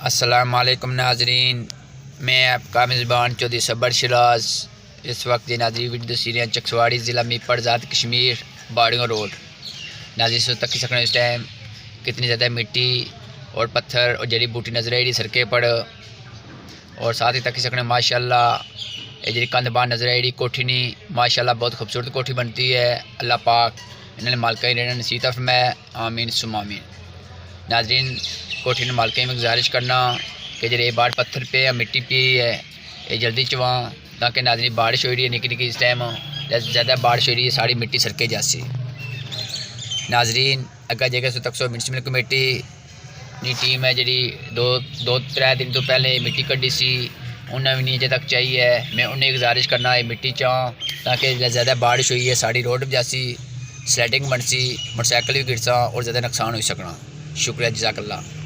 अस्सलाम वालेकुम नाजरीन, मैं आपका मेज़बान चौधरी सबर शराज। इस वक्त ये नाजरी वीडियो सीरिया चकसवाड़ी ज़िला मीपड़ ज़ात कश्मीर बाड़ियों रोड नाजरी सो तक सकने इस टाइम कितनी ज़्यादा मिट्टी और पत्थर और जड़ी बूटी नजर आई सड़कें पर और साथ ही तक सकने माशाल्लाह ये जी कंध नजर आई कोठी नहीं माशाल्लाह बहुत खूबसूरत कोठी बनती है। अल्लाह पाक इन्होंने मालका ही रहना नसीब फरमाए, आमीन सुम आमीन। नाजरीन कोठी ने मालके में गुजारिश करना कि जो बाढ़ पत्थर पे या मिट्टी पे है ये जल्दी चवा ताकि नाजरीन बारिश हो रही है निकी निकी इस टाइम ज़्यादा बारिश हो रही है सारी मिट्टी सड़के जासी। नाजरीन अगर जगह सो तक सो म्यूनसिपल कमेटी की टीम है जी दो त्रै दिन तो पहले मिट्टी कड्डी सी उन्हें भी नहीं अजे तक चाहिए। मैं उन्हें गुजारिश करना है मिट्टी चाह ताकि ज़्यादा बारिश हुई है साड़ी रोड जासी स्लाइडिंग बनसी मोटरसाइकिल भी गिरसा और ज़्यादा नुकसान हो सकना। शुक्रिया, जज़ाकल्लाह।